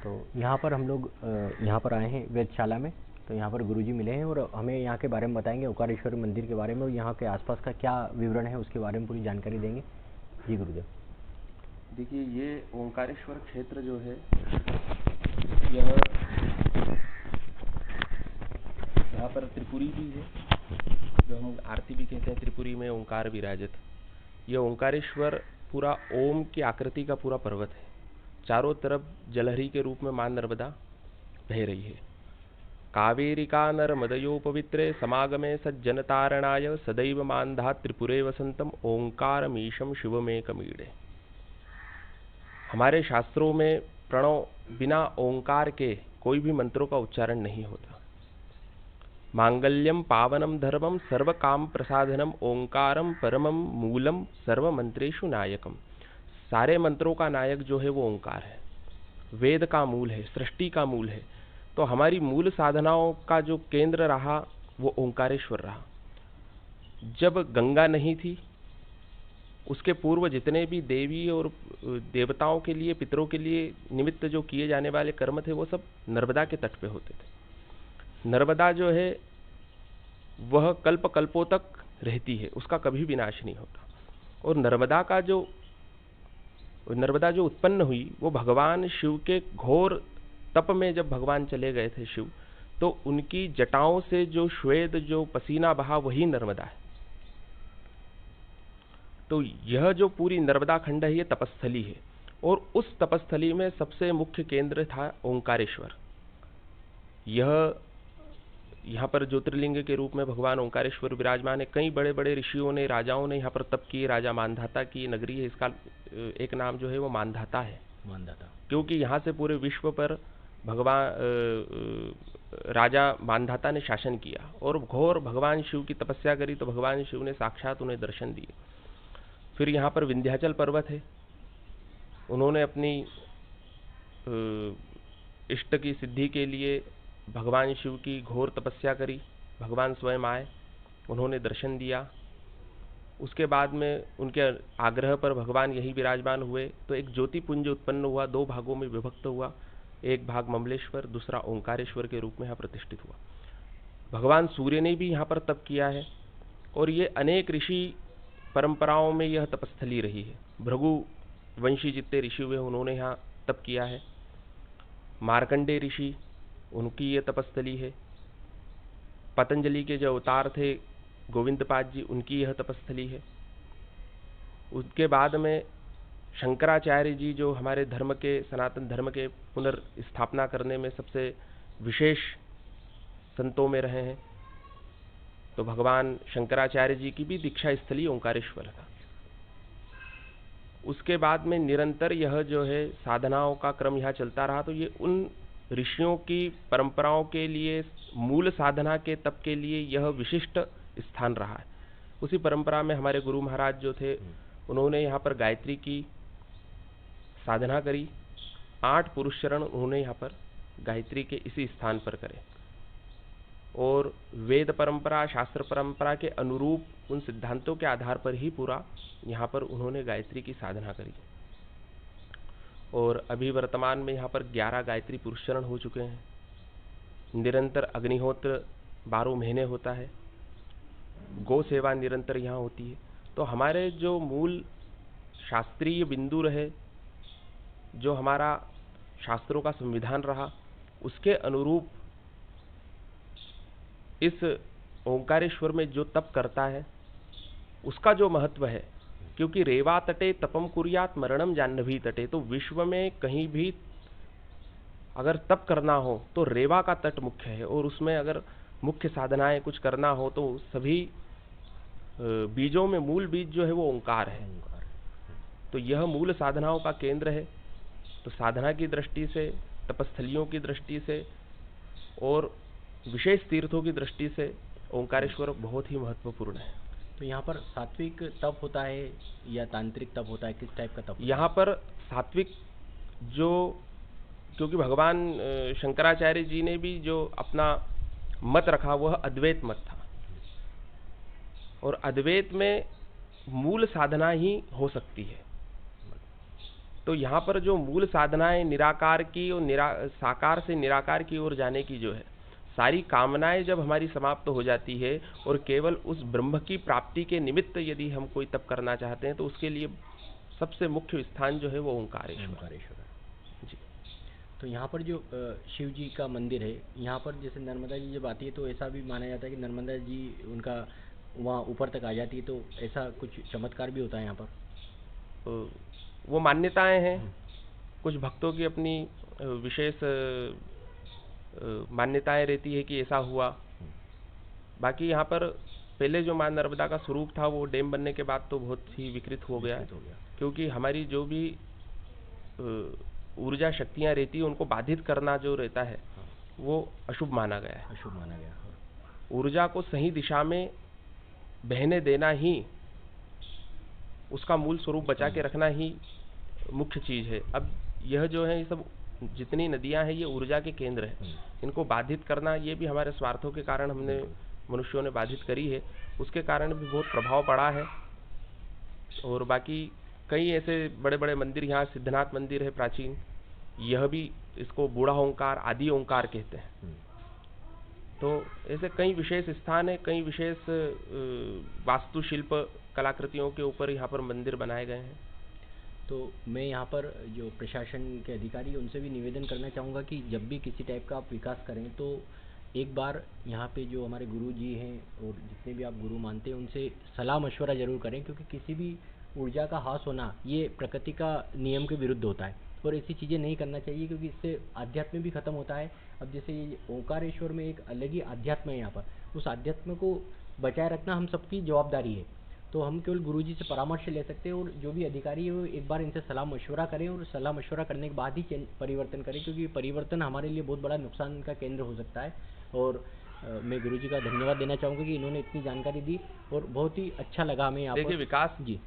तो यहाँ पर हम लोग यहाँ पर आए हैं वेधशाला में। तो यहाँ पर गुरुजी मिले हैं और हमें यहाँ के बारे में बताएंगे, ओंकारेश्वर मंदिर के बारे में और यहाँ के आसपास का क्या विवरण है उसके बारे में पूरी जानकारी देंगे। जी गुरुदेव। देखिए, ये ओंकारेश्वर क्षेत्र जो है, यह यहाँ पर त्रिपुरी भी है, जो हम आरती भी कहते हैं, त्रिपुरी में ओंकार विराजत। यह ओंकारेश्वर पूरा ओम की आकृति का पूरा पर्वत है। चारों तरफ जलहरी के रूप में मां नर्मदा बह रही है। कावेरिका नर्मदयोपवित्रे समागमे सज्जनतारणाय सदैव मान्धा त्रिपुरे वसंतम ओंकारमीशम शिवमेकमीडे। हमारे शास्त्रों में प्रणव बिना ओंकार के कोई भी मंत्रों का उच्चारण नहीं होता। मांगल्यम पावनम धर्मम सर्व काम प्रसाधनम ओंकारम परमम मूलम सर्व मंत्रेषु नायकम। सारे मंत्रों का नायक जो है वो ओंकार है, वेद का मूल है, सृष्टि का मूल है। तो हमारी मूल साधनाओं का जो केंद्र रहा वो ओंकारेश्वर रहा। जब गंगा नहीं थी, उसके पूर्व जितने भी देवी और देवताओं के लिए, पितरों के लिए निमित्त जो किए जाने वाले कर्म थे, वो सब नर्मदा के तट पे होते थे। नर्मदा जो है वह कल्प कल्पों तक रहती है, उसका कभी विनाश नहीं होता। और नर्मदा जो उत्पन्न हुई वो भगवान शिव के घोर तप में, जब भगवान चले गए थे शिव, तो उनकी जटाओं से जो श्वेत जो पसीना बहा वही नर्मदा है। तो यह जो पूरी नर्मदा खंड है ये तपस्थली है, और उस तपस्थली में सबसे मुख्य केंद्र था ओंकारेश्वर। यह यहाँ पर ज्योतिर्लिंग के रूप में भगवान ओंकारेश्वर विराजमान है। कई बड़े बड़े ऋषियों ने, राजाओं ने यहाँ पर तप किए। राजा मानधाता की नगरी है, इसका एक नाम जो है वो मानधाता है। मानधाता क्योंकि यहाँ से पूरे विश्व पर भगवान राजा मानधाता ने शासन किया और घोर भगवान शिव की तपस्या करी, तो भगवान शिव ने साक्षात उन्हें दर्शन दिए। फिर यहाँ पर विंध्याचल पर्वत है, उन्होंने अपनी इष्ट की सिद्धि के लिए भगवान शिव की घोर तपस्या करी। भगवान स्वयं आए, उन्होंने दर्शन दिया। उसके बाद में उनके आग्रह पर भगवान यही विराजमान हुए, तो एक ज्योतिपुंज उत्पन्न हुआ, दो भागों में विभक्त हुआ। एक भाग ममलेश्वर, दूसरा ओंकारेश्वर के रूप में यहाँ प्रतिष्ठित हुआ। भगवान सूर्य ने भी यहाँ पर तप किया है, और ये अनेक ऋषि परंपराओं में यह तपस्थली रही है। भृगु वंशी जितने ऋषि हुए उन्होंने यहाँ तप किया है। मार्कंडे ऋषि, उनकी ये तपस्थली है। पतंजलि के जो अवतार थे गोविंदपाद जी, उनकी यह तपस्थली है। उसके बाद में शंकराचार्य जी, जो हमारे धर्म के, सनातन धर्म के पुनर्स्थापना करने में सबसे विशेष संतों में रहे हैं, तो भगवान शंकराचार्य जी की भी दीक्षा स्थली ओंकारेश्वर था। उसके बाद में निरंतर यह जो है साधनाओं का क्रम यहाँ चलता रहा। तो ये उन ऋषियों की परंपराओं के लिए, मूल साधना के तप के लिए यह विशिष्ट स्थान रहा है। उसी परंपरा में हमारे गुरु महाराज जो थे, उन्होंने यहाँ पर गायत्री की साधना करी। 8 पुरुष चरण उन्होंने यहाँ पर गायत्री के इसी स्थान पर करे, और वेद परंपरा, शास्त्र परंपरा के अनुरूप उन सिद्धांतों के आधार पर ही पूरा यहाँ पर उन्होंने गायत्री की साधना करी। और अभी वर्तमान में यहाँ पर 11 गायत्री पुरुष चरण हो चुके हैं। निरंतर अग्निहोत्र 12 महीने होता है। गौ सेवा निरंतर यहाँ होती है। तो हमारे जो मूल शास्त्रीय बिंदु रहे, जो हमारा शास्त्रों का संविधान रहा, उसके अनुरूप इस ओंकारेश्वर में जो तप करता है उसका जो महत्व है, क्योंकि रेवा तटे तपम कुर्यात मरणम जाह्नवी तटे। तो विश्व में कहीं भी अगर तप करना हो तो रेवा का तट मुख्य है, और उसमें अगर मुख्य साधनाएं कुछ करना हो तो सभी बीजों में मूल बीज जो है वो ओंकार है। तो यह मूल साधनाओं का केंद्र है। तो साधना की दृष्टि से, तपस्थलियों की दृष्टि से और विशेष तीर्थों की दृष्टि से ओंकारेश्वर बहुत ही महत्वपूर्ण है। तो यहाँ पर सात्विक तप होता है या तांत्रिक तप होता है, किस टाइप का तप? यहाँ पर सात्विक, जो क्योंकि भगवान शंकराचार्य जी ने भी जो अपना मत रखा वह अद्वैत मत था, और अद्वैत में मूल साधना ही हो सकती है। तो यहाँ पर जो मूल साधनाएं निराकार की और साकार से निराकार की ओर जाने की जो है, सारी कामनाएं जब हमारी समाप्त हो जाती है और केवल उस ब्रह्म की प्राप्ति के निमित्त यदि हम कोई तप करना चाहते हैं तो उसके लिए सबसे मुख्य स्थान जो है वो ओंकारेश्वर जी। तो यहाँ पर जो शिव जी का मंदिर है, यहाँ पर जैसे नर्मदा जी जब आती है तो ऐसा भी माना जाता है कि नर्मदा जी उनका वहाँ ऊपर तक आ जाती है, तो ऐसा कुछ चमत्कार भी होता है यहाँ पर? वो मान्यताएं हैं, कुछ भक्तों की अपनी विशेष मान्यताएं रहती है कि ऐसा हुआ। बाकी यहाँ पर पहले जो माँ नर्मदा का स्वरूप था वो डैम बनने के बाद तो बहुत ही विकृत हो गया, क्योंकि हमारी जो भी ऊर्जा शक्तियाँ रहती है उनको बाधित करना जो रहता है वो अशुभ माना गया है। अशुभ माना गया। ऊर्जा को सही दिशा में बहने देना ही, उसका मूल स्वरूप बचा के रखना ही मुख्य चीज है। अब यह जो है, ये सब जितनी नदियां हैं ये ऊर्जा के केंद्र हैं, इनको बाधित करना ये भी हमारे स्वार्थों के कारण हमने मनुष्यों ने बाधित करी है, उसके कारण भी बहुत प्रभाव पड़ा है। और बाकी कई ऐसे बड़े बड़े मंदिर, यहाँ सिद्धनाथ मंदिर है प्राचीन, यह भी इसको बूढ़ा ओंकार, आदि ओंकार कहते हैं। तो ऐसे कई विशेष स्थान है, कई विशेष वास्तुशिल्प कलाकृतियों के ऊपर यहाँ पर मंदिर बनाए गए हैं। तो मैं यहाँ पर जो प्रशासन के अधिकारी हैं उनसे भी निवेदन करना चाहूँगा कि जब भी किसी टाइप का आप विकास करें तो एक बार यहाँ पे जो हमारे गुरु जी हैं और जितने भी आप गुरु मानते हैं उनसे सलाह मशवरा ज़रूर करें, क्योंकि किसी भी ऊर्जा का ह्रास होना ये प्रकृति का नियम के विरुद्ध होता है और ऐसी चीज़ें नहीं करना चाहिए, क्योंकि इससे आध्यात्म भी खत्म होता है। अब जैसे ये ओंकारेश्वर में एक अलग ही आध्यात्म है, यहाँ पर उस आध्यात्म को बचाए रखना हम सबकी जवाबदारी है। तो हम केवल गुरुजी से परामर्श ले सकते हैं और जो भी अधिकारी है वो एक बार इनसे सलाह मशवरा करें और सलाह मशवरा करने के बाद ही परिवर्तन करें, क्योंकि परिवर्तन हमारे लिए बहुत बड़ा नुकसान का केंद्र हो सकता है। और मैं गुरुजी का धन्यवाद देना चाहूँगा कि इन्होंने इतनी जानकारी दी और बहुत ही अच्छा लगा हमें यहाँ पर। देखिए विकास जी,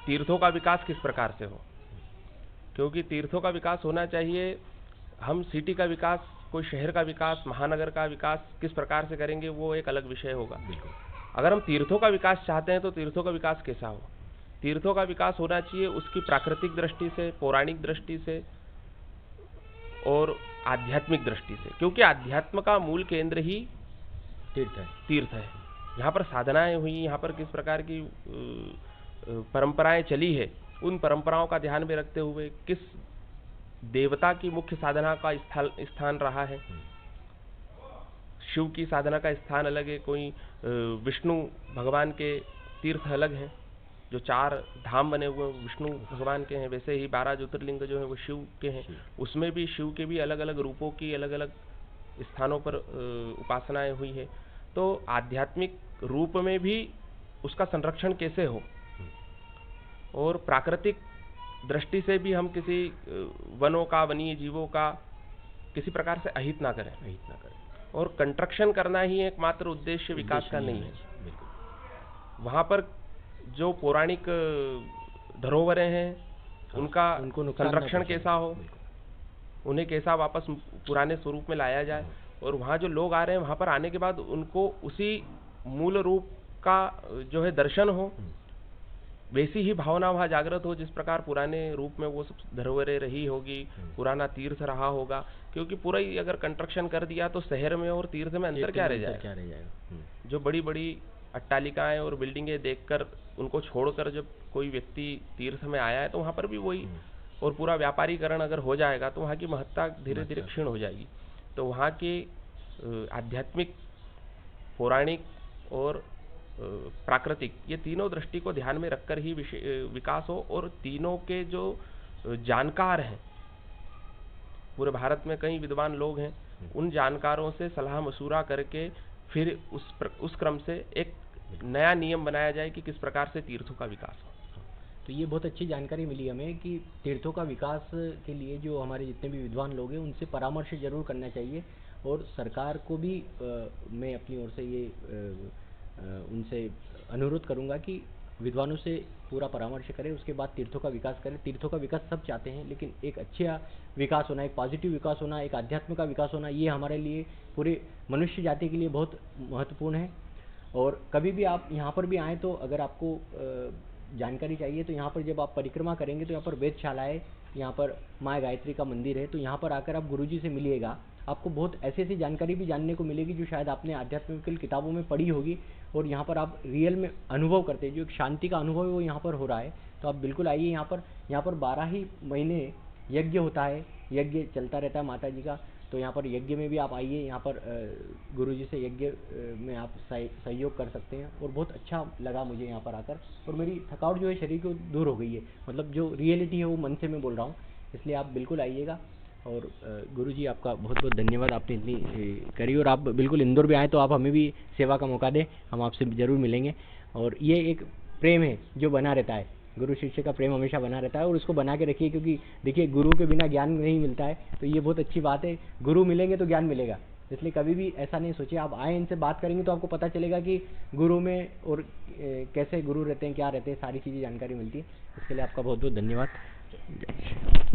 तीर्थों का विकास किस प्रकार से हो, क्योंकि तीर्थों का विकास होना चाहिए। हम सिटी का विकास, कोई शहर का विकास, महानगर का विकास किस प्रकार से करेंगे वो एक अलग विषय होगा। अगर हम तीर्थों का विकास चाहते हैं तो तीर्थों का विकास कैसा हो? तीर्थों का विकास होना चाहिए उसकी प्राकृतिक दृष्टि से, पौराणिक दृष्टि से और आध्यात्मिक दृष्टि से, क्योंकि आध्यात्म का मूल केंद्र ही तीर्थ है। यहाँ पर साधनाएं हुई, यहाँ पर किस प्रकार की परंपराएं चली है, उन परंपराओं का ध्यान में रखते हुए किस देवता की मुख्य साधना का स्थान रहा है। शिव की साधना का स्थान अलग है, कोई विष्णु भगवान के तीर्थ अलग हैं, जो 4 धाम बने हुए विष्णु भगवान के हैं, वैसे ही 12 ज्योतिर्लिंग जो है वो शिव के हैं। उसमें भी शिव के भी अलग अलग रूपों की अलग अलग स्थानों पर उपासनाएं हुई है। तो आध्यात्मिक रूप में भी उसका संरक्षण कैसे हो और प्राकृतिक दृष्टि से भी हम किसी वनों का, वन्य जीवों का किसी प्रकार से अहित ना करें। और कंस्ट्रक्शन करना ही एकमात्र उद्देश्य विकास का नहीं है। वहाँ पर जो पौराणिक धरोहरें हैं उनका संरक्षण कैसा हो, उन्हें कैसा वापस पुराने स्वरूप में लाया जाए, और वहाँ जो लोग आ रहे हैं वहाँ पर आने के बाद उनको उसी मूल रूप का जो है दर्शन हो, वैसी ही भावना वहाँ जागृत हो जिस प्रकार पुराने रूप में वो सब धरोहरें रही होगी, पुराना तीर्थ रहा होगा। क्योंकि पूरा ही अगर कंस्ट्रक्शन कर दिया तो शहर में और तीर्थ में अंतर क्या रह जाएगा? जो बड़ी बड़ी अट्टालिकाएं और बिल्डिंगें देखकर उनको छोड़कर जब कोई व्यक्ति तीर्थ में आया है तो वहाँ पर भी वही, और पूरा व्यापारीकरण अगर हो जाएगा तो वहाँ की महत्ता धीरे धीरे क्षीण हो जाएगी। तो वहाँ के आध्यात्मिक, पौराणिक और प्राकृतिक, ये तीनों दृष्टि को ध्यान में रखकर ही विकास हो। और तीनों के जो जानकार हैं, पूरे भारत में कई विद्वान लोग हैं, उन जानकारों से सलाह मशूरा करके फिर उस क्रम से एक नया नियम बनाया जाए कि किस प्रकार से तीर्थों का विकास हो। तो ये बहुत अच्छी जानकारी मिली हमें कि तीर्थों का विकास के लिए जो हमारे जितने भी विद्वान लोग हैं उनसे परामर्श जरूर करना चाहिए। और सरकार को भी मैं अपनी ओर से ये उनसे अनुरोध करूंगा कि विद्वानों से पूरा परामर्श करें, उसके बाद तीर्थों का विकास करें। तीर्थों का विकास सब चाहते हैं, लेकिन एक अच्छा विकास होना, एक पॉजिटिव विकास होना, एक आध्यात्म का विकास होना, ये हमारे लिए, पूरे मनुष्य जाति के लिए बहुत महत्वपूर्ण है। और कभी भी आप यहाँ पर भी आएँ तो अगर आपको जानकारी चाहिए तो यहाँ पर जब आप परिक्रमा करेंगे तो यहाँ पर वेदशाला है, यहाँ पर माँ गायत्री का मंदिर है, तो यहाँ पर आकर आप गुरुजी से मिलिएगा। आपको बहुत ऐसी ऐसी जानकारी भी जानने को मिलेगी जो शायद आपने आध्यात्मिक किताबों में पढ़ी होगी, और यहाँ पर आप रियल में अनुभव करते हैं, जो एक शांति का अनुभव है वो यहाँ पर हो रहा है। तो आप बिल्कुल आइए यहाँ पर 12 ही महीने यज्ञ होता है, यज्ञ चलता रहता है माता जी का। तो यहाँ पर यज्ञ में भी आप आइए, यहाँ पर गुरुजी से यज्ञ में आप सहयोग कर सकते हैं, और बहुत अच्छा लगा मुझे यहाँ पर आकर, और मेरी थकावट जो है शरीर की दूर हो गई है। मतलब जो रियलिटी है वो मन से मैं बोल रहा हूँ, इसलिए आप बिल्कुल आइएगा। और गुरुजी आपका बहुत बहुत धन्यवाद, आपने इतनी करी, और आप बिल्कुल इंदौर भी आए तो आप हमें भी सेवा का मौका दें, हम आपसे ज़रूर मिलेंगे। और ये एक प्रेम है जो बना रहता है, गुरु शिष्य का प्रेम हमेशा बना रहता है, और उसको बना के रखिए, क्योंकि देखिए गुरु के बिना ज्ञान नहीं मिलता है, तो ये बहुत अच्छी बात है। गुरु मिलेंगे तो ज्ञान मिलेगा, इसलिए कभी भी ऐसा नहीं सोचिए। आप आए, इनसे बात करेंगे तो आपको पता चलेगा कि गुरु में और कैसे गुरु रहते हैं, क्या रहते हैं, सारी चीज़ें जानकारी मिलती है। इसके लिए आपका बहुत बहुत धन्यवाद।